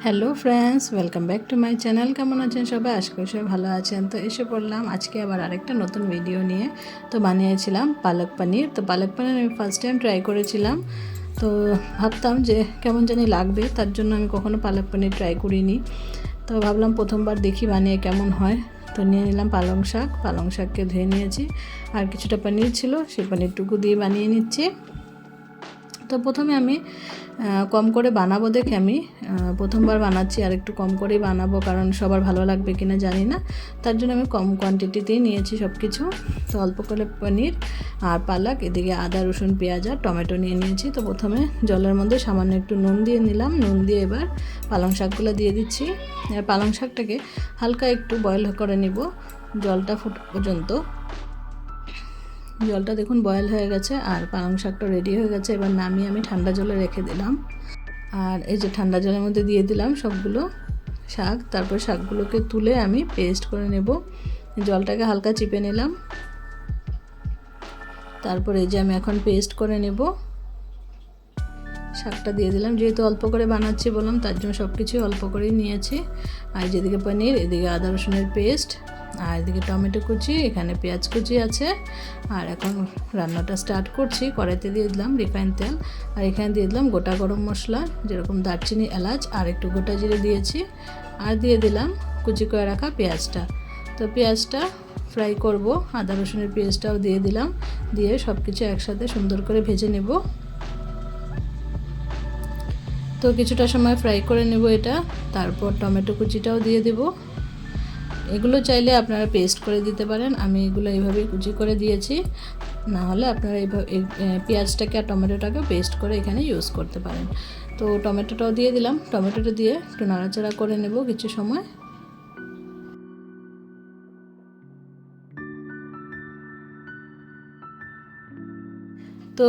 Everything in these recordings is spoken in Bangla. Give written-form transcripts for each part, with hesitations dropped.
Hello friends, welcome back to my channel. কেমন আছেন সবাই? আশা করি সবাই ভালো আছেন। তো এসে পড়লাম আজকে আবার আরেকটা নতুন ভিডিও নিয়ে। তো বানিয়েছিলাম পালক পনির। তো পালক পনির আমি ফার্স্ট টাইম ট্রাই করেছিলাম। তো ভাবতাম যে কেমন জানি লাগবে, তার জন্য আমি কখনো পালক পনির ট্রাই করিনি। তো ভাবলাম প্রথমবার দেখি বানিয়ে কেমন হয়। তো নিয়ে নিলাম পালং শাককে ধুয়ে নিয়েছি, আর কিছুটা পনির ছিল, সেই পনিরটুকু দিয়ে বানিয়ে নিচ্ছি। তো প্রথমে আমি কম করে বানাবো দেখে আমি প্রথমবার বানাচ্ছি, আর একটু কম করেই বানাবো, কারণ সবার ভালো লাগবে কিনা জানি না। তার জন্য আমি কম কোয়ান্টিটিতেই নিয়েছি সব কিছু। তো অল্প করে পনির আর পালক, এদিকে আদা রসুন পেঁয়াজ আর টমেটো নিয়ে নিয়েছি। তো প্রথমে জলের মধ্যে সামান্য একটু নুন দিয়ে নিলাম। নুন দিয়ে এবার পালং শাকগুলো দিয়ে দিচ্ছি। আর পালং শাকটাকে হালকা একটু বয়েল করে নিব জলটা ফুটা পর্যন্ত। জলটা দেখুন বয়েল হয়ে গেছে আর পালং শাকটা রেডি হয়ে গেছে। এবার নামিয়ে আমি ঠান্ডা জলে রেখে দিলাম। আর এই যে ঠান্ডা জলের মধ্যে দিয়ে দিলাম সবগুলো শাক। তারপর শাকগুলোকে তুলে আমি পেস্ট করে নেব। জলটাকে হালকা চিপে নিলাম। তারপর এই যে আমি এখন পেস্ট করে নেব। শাকটা দিয়ে দিলাম, যেহেতু অল্প করে বানাচ্ছি বললাম, তার জন্য সব কিছুই অল্প করেই নিয়েছি। আর যেদিকে পনির, এদিকে আদা রসুনের পেস্ট, আর এদিকে টমেটো কুচি, এখানে পেঁয়াজ কুচি আছে। আর এখন রান্নাটা স্টার্ট করছি। কড়াইতে দিয়ে দিলাম রিফাইন তেল, আর এখানে দিয়ে দিলাম গোটা গরম মশলা, যেরকম দারচিনি, এলাচ আর একটু গোটা জিরে দিয়েছি। আর দিয়ে দিলাম কুচি করে রাখা পেঁয়াজটা। তো পেঁয়াজটা ফ্রাই করব, আদা রসুনের পেস্টটাও দিয়ে দিলাম। দিয়ে সব কিছু একসাথে সুন্দর করে ভেজে নেব। তো কিছুটা সময় ফ্রাই করে নেব এটা। তারপর টমেটো কুচিটাও দিয়ে দেব। এগুলো চাইলে আপনারা পেস্ট করে দিতে পারেন, আমি এগুলো এইভাবেই কুচি করে দিয়েছি। না হলে আপনারা এইভাবে পেঁয়াজটাকে আর টমেটোটাকে পেস্ট করে এখানে ইউজ করতে পারেন। তো টমেটোটাও দিয়ে দিলাম। টমেটোটা দিয়ে একটু নাড়াচাড়া করে নেব কিছু সময়। তো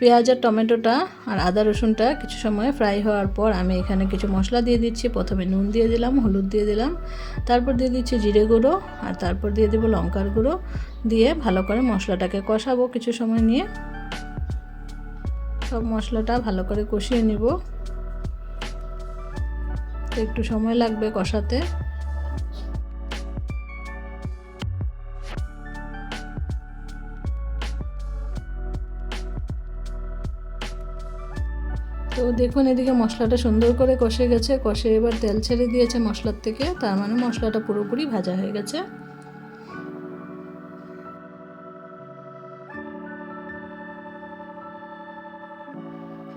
পেঁয়াজ আর টমেটোটা আর আদা রসুনটা কিছু সময় ফ্রাই হওয়ার পর আমি এখানে কিছু মশলা দিয়ে দিচ্ছি। প্রথমে নুন দিয়ে দিলাম, হলুদ দিয়ে দিলাম, তারপর দিয়ে দিচ্ছি জিরে গুঁড়ো, আর তারপর দিয়ে দেবো লঙ্কার গুঁড়ো। দিয়ে ভালো করে মশলাটাকে কষাবো কিছু সময় নিয়ে। সব মশলাটা ভালো করে কষিয়ে নিব। তো একটু সময় লাগবে কষাতে। তো দেখুন এদিকে মশলাটা সুন্দর করে কষে গেছে। কষে এবার তেল ছেড়ে দিয়েছে মশলার থেকে, তার মানে মশলাটা পুরোপুরি ভাজা হয়ে গেছে।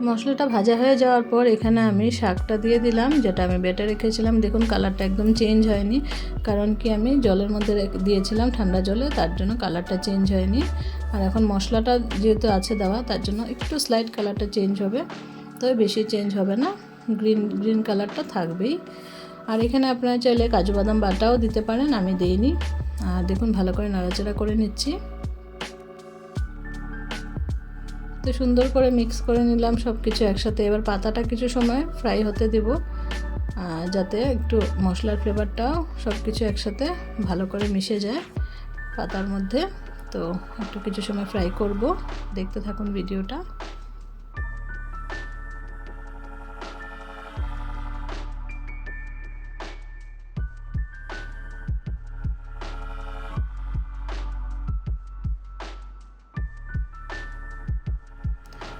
মশলাটা ভাজা হয়ে যাওয়ার পর এখানে আমি শাকটা দিয়ে দিলাম, যেটা আমি বেটে রেখেছিলাম। দেখুন কালারটা একদম চেঞ্জ হয়নি, কারণ কি আমি জলের মধ্যে দিয়েছিলাম ঠান্ডা জলে, তার জন্য কালারটা চেঞ্জ হয়নি। আর এখন মশলাটা যেহেতু আছে দেওয়া, তার জন্য একটু স্লাইট কালারটা চেঞ্জ হবে, তবে বেশি চেঞ্জ হবে না, গ্রিন গ্রিন কালারটা থাকবেই। আর এখানে আপনারা চাইলে কাজু বাদাম বাটাও দিতে পারেন, আমি দিইনি। আর দেখুন ভালো করে নাড়াচাড়া করে নিচ্ছি। তো সুন্দর করে মিক্স করে নিলাম সব কিছু একসাথে। এবার পাতাটা কিছু সময় ফ্রাই হতে দেব, যাতে একটু মশলার ফ্লেভারটাও সব কিছু একসাথে ভালো করে মিশে যায় পাতার মধ্যে। তো একটু কিছু সময় ফ্রাই করব, দেখতে থাকুন ভিডিওটা।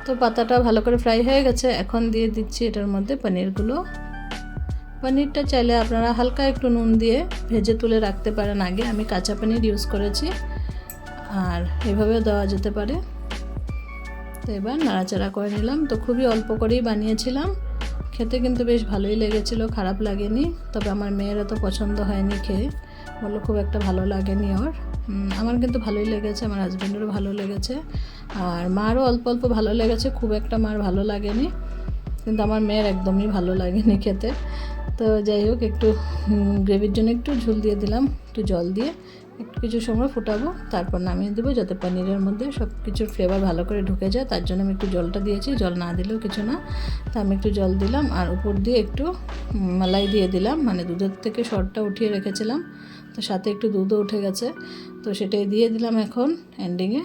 তো পাতাটা ভালো করে ফ্রাই হয়ে গেছে। এখন দিয়ে দিচ্ছি এটার মধ্যে পনিরগুলো। পনিরটা চাইলে আপনারা হালকা একটু নুন দিয়ে ভেজে তুলে রাখতে পারেন আগে। আমি কাঁচা পনির ইউজ করেছি, আর এভাবেও দেওয়া যেতে পারে। তো এবার নাড়াচাড়া করে নিলাম। তো খুবই অল্প করেই বানিয়েছিলাম, খেতে কিন্তু বেশ ভালোই লেগেছিল, খারাপ লাগেনি। তবে আমার মেয়েরা তো পছন্দ হয়নি খেয়ে, বললো খুব একটা ভালো লাগেনি ওর। আমার কিন্তু ভালোই লেগেছে, আমার হাজব্যান্ডেরও ভালো লেগেছে, আর মারও অল্প অল্প ভালো লেগেছে, খুব একটা মার ভালো লাগেনি। কিন্তু আমার মেয়ের একদমই ভালো লাগেনি খেতে। তো যাই হোক, একটু গ্রেভির জন্য একটু ঝোল দিয়ে দিলাম, একটু জল দিয়ে একটু কিছু সময় ফুটাবো, তারপর নামিয়ে দেবো, যাতে পনিরের মধ্যে সব কিছুর ফ্লেভার ভালো করে ঢুকে যায়। তার জন্য আমি একটু জলটা দিয়েছি, জল না দিলেও কিছু না। তো আমি একটু জল দিলাম, আর উপর দিয়ে একটু মালাই দিয়ে দিলাম, মানে দুধের থেকে সরটা উঠিয়ে রেখেছিলাম, তো সাথে একটু দুধও উঠে গেছে, তো সেটাই দিয়ে দিলাম এখন এন্ডিংয়ে।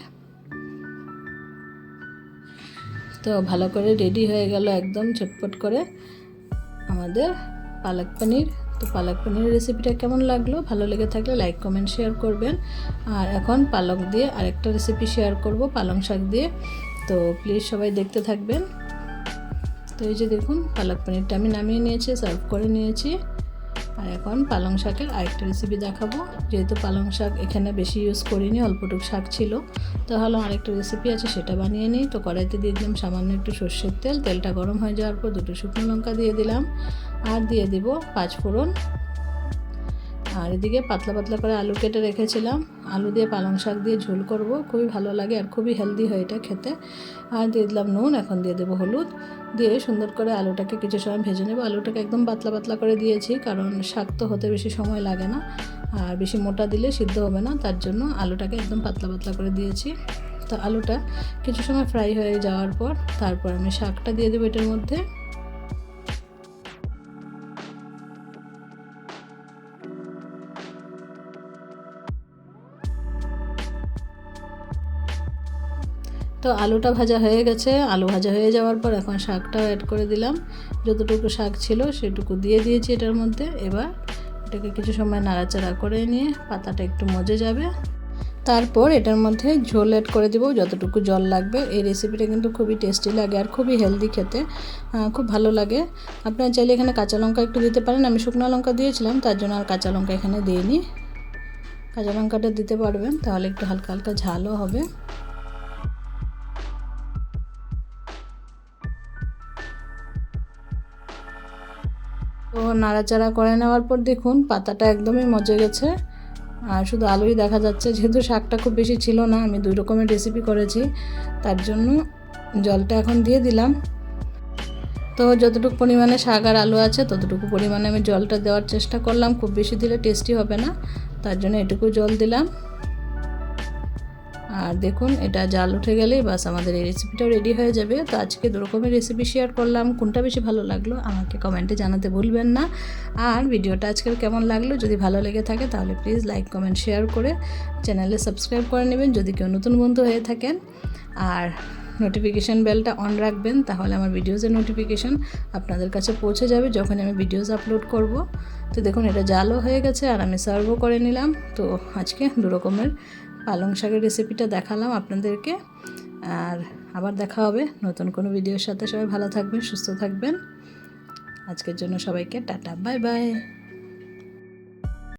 তো ভালো করে রেডি হয়ে গেল একদম ঝটপট করে আমাদের পালক পনির। তো পালক পনিরের রেসিপিটা কেমন লাগলো, ভালো লেগে থাকলে লাইক কমেন্ট শেয়ার করবেন। আর এখন পালক দিয়ে আরেকটা রেসিপি শেয়ার করব, পালং শাক দিয়ে। তো প্লিজ সবাই দেখতে থাকবেন। তো এই যে দেখুন, পালক পনিরটা আমি নামিয়ে নিয়েছি, সার্ভ করে নিয়েছি। আর এখন পালং শাকের আরেকটা রেসিপি দেখাবো। যেহেতু পালং শাক এখানে বেশি ইউজ করিনি, অল্পটুক শাক ছিল, তাহলে আরেকটা রেসিপি আছে সেটা বানিয়ে নিই। তো কড়াইতে দিয়ে দিলাম সামান্য একটু সর্ষের তেল। তেলটা গরম হয়ে যাওয়ার পর 2টো শুকনো লঙ্কা দিয়ে দিলাম, আর দিয়ে দিব 5 ফোড়ন। আর এদিকে পাতলা পাতলা করে আলু কেটে রেখেছিলাম, আলু দিয়ে পালং শাক দিয়ে ঝোল করব, খুবই ভালো লাগে আর খুবই হেলদি হয় এটা খেতে। আর দিয়ে দিলাম নুন, এখন দিয়ে দেবো হলুদ। দিয়ে সুন্দর করে আলুটাকে কিছু সময় ভেজে নেব। আলুটাকে একদম পাতলা পাতলা করে দিয়েছি, কারণ শাক তো হতে বেশি সময় লাগে না, আর বেশি মোটা দিলে সিদ্ধ হবে না, তার জন্য আলুটাকে একদম পাতলা পাতলা করে দিয়েছি। তো আলুটা কিছু সময় ফ্রাই হয়ে যাওয়ার পর তারপর আমি শাকটা দিয়ে দেবো এটার মধ্যে। তো আলুটা ভাজা হয়ে গেছে। আলু ভাজা হয়ে যাওয়ার পর এখন শাকটাও অ্যাড করে দিলাম। যতটুকু শাক ছিল সেটুকু দিয়ে দিয়েছি এটার মধ্যে। এবার এটাকে কিছু সময় নাড়াচাড়া করে নিয়ে পাতাটা একটু মজে যাবে, তারপর এটার মধ্যে ঝোল অ্যাড করে দিব, যতটুকু জল লাগবে। এই রেসিপিটা কিন্তু খুবই টেস্টি লাগে আর খুবই হেলদি খেতে, খুব ভালো লাগে। আপনারা চাইলে এখানে কাঁচা লঙ্কা একটু দিতে পারেন, আমি শুকনো লঙ্কা দিয়েছিলাম, তার জন্য আর কাঁচা লঙ্কা এখানে দিইনি। কাঁচা লঙ্কাটা দিতে পারবেন, তাহলে একটু হালকা হালকা ঝালও হবে। তো নাড়াচাড়া করে নেওয়ার পর দেখুন পাতাটা একদমই মজে গেছে, আর শুধু আলুই দেখা যাচ্ছে। যেহেতু শাকটা খুব বেশি ছিল না, আমি 2 রকমের রেসিপি করেছি, তার জন্য জলটা এখন দিয়ে দিলাম। তো যতটুকু পরিমাণে শাক আর আলু আছে ততটুকু পরিমাণে আমি জলটা দেওয়ার চেষ্টা করলাম, খুব বেশি দিলে টেস্টি হবে না, তার জন্য এটুকু জল দিলাম। আর দেখুন এটা জাল উঠে গেলেই বাস আমাদের এই রেসিপিটাও রেডি হয়ে যাবে। তো আজকে 2 রকমের রেসিপি শেয়ার করলাম, কোনটা বেশি ভালো লাগলো আমাকে কমেন্টে জানাতে ভুলবেন না। আর ভিডিওটা আজকের কেমন লাগলো, যদি ভালো লেগে থাকে তাহলে প্লিজ লাইক কমেন্ট শেয়ার করে চ্যানেলে সাবস্ক্রাইব করে নেবেন যদি কেউ নতুন বন্ধু হয়ে থাকেন। আর নোটিফিকেশান বেলটা অন রাখবেন, তাহলে আমার ভিডিওসের নোটিফিকেশান আপনাদের কাছে পৌঁছে যাবে যখন আমি ভিডিওস আপলোড করব। তো দেখুন এটা জালও হয়ে গেছে আর আমি সার্ভও করে নিলাম। তো আজকে 2 রকমের পালং শাকের রেসিপিটা দেখালাম আপনাদেরকে। আর আবার দেখা হবে নতুন কোনো ভিডিওর সাথে। সবাই ভালো থাকবেন, সুস্থ থাকবেন। আজকের জন্য সবাইকে টাটা, বাই বাই।